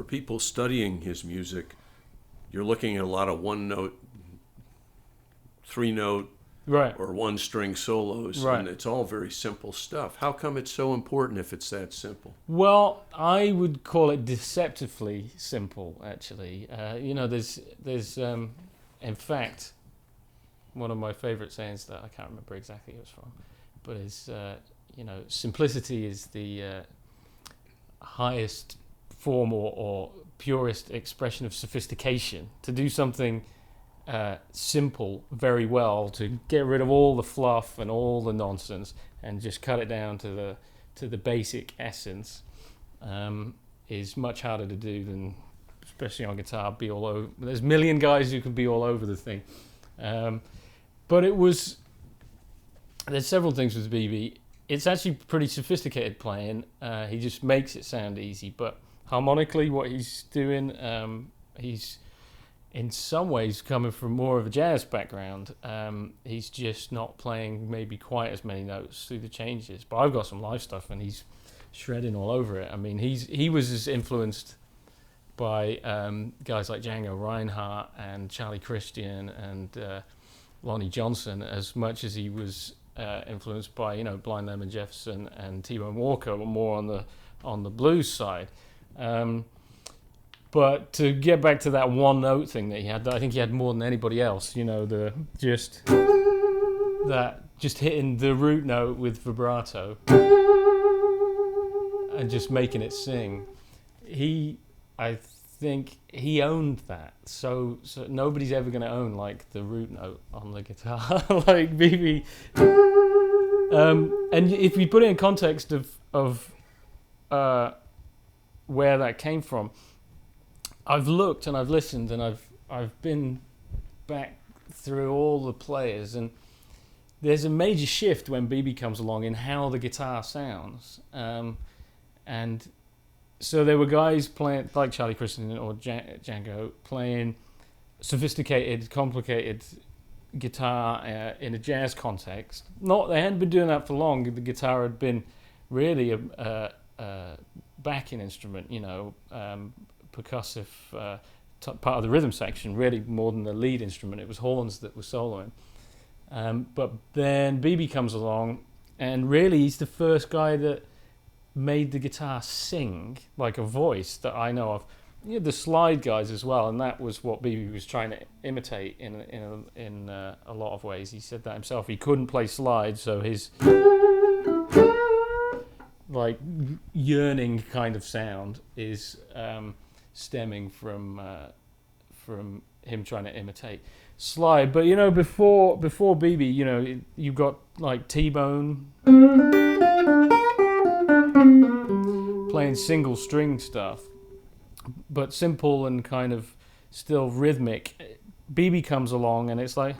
people studying his music, you're looking at a lot of one note, three note, right, or one string solos, right. and it's all very simple stuff. How come it's so important if it's that simple? Well, I would call it deceptively simple, actually. There's in fact, one of my favorite sayings that I can't remember exactly who it's from, but is, simplicity is the highest form or purest expression of sophistication. To do something simple very well, to get rid of all the fluff and all the nonsense and just cut it down to the basic essence, is much harder to do than, especially on guitar, be all over. There's a million guys who can be all over the thing. But there's several things with BB. It's actually pretty sophisticated playing. He just makes it sound easy, but harmonically what he's doing, he's in some ways coming from more of a jazz background. He's just not playing maybe quite as many notes through the changes. But I've got some live stuff and he's shredding all over it. I mean, he was as influenced by guys like Django Reinhardt and Charlie Christian and Lonnie Johnson as much as he was influenced by Blind Lemon Jefferson and T-Bone Walker, but more on the blues side. But to get back to that one note thing that he had, I think he had more than anybody else. Just hitting the root note with vibrato and just making it sing. I think he owned that. So nobody's ever going to own like the root note on the guitar like BB. And if you put it in context of where that came from, I've looked and I've listened and I've been back through all the players, and there's a major shift when BB comes along in how the guitar sounds. And so there were guys playing like Charlie Christian or Django playing sophisticated, complicated guitar in a jazz context. They hadn't been doing that for long. The guitar had been really a backing instrument, percussive part of the rhythm section, really more than the lead instrument. It was horns that were soloing. But then BB comes along, and really he's the first guy that made the guitar sing like a voice that I know of. The slide guys as well, and that was what BB was trying to imitate in a lot of ways. He said that himself. He couldn't play slide, so his like yearning kind of sound is stemming from him trying to imitate slide. But before BB, you've got like T-Bone playing single string stuff, but simple and kind of still rhythmic. BB comes along and it's like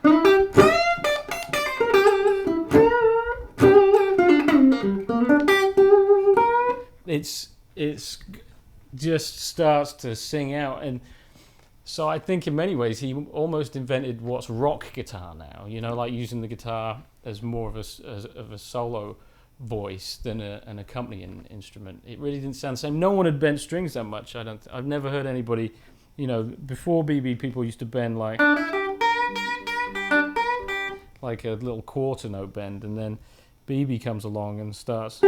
it's just starts to sing out. And so I think in many ways he almost invented what's rock guitar now, like using the guitar as more of a solo voice than an accompanying instrument. It really didn't sound the same. No one had bent strings that much. I've never heard anybody, before BB, people used to bend like a little quarter note bend, and then BB comes along and starts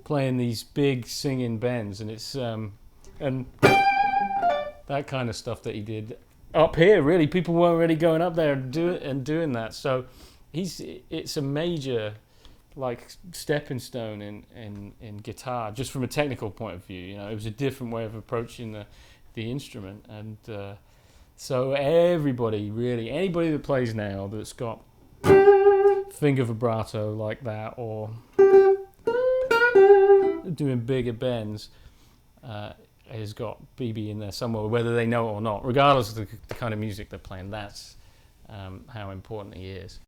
playing these big singing bends, and it's and that kind of stuff that he did up here. Really, people weren't really going up there and doing that. So it's a major like stepping stone in guitar, just from a technical point of view. It was a different way of approaching the instrument, and so anybody that plays now that's got finger vibrato like that or doing bigger bends has got BB in there somewhere, whether they know it or not, regardless of the kind of music they're playing. That's how important he is.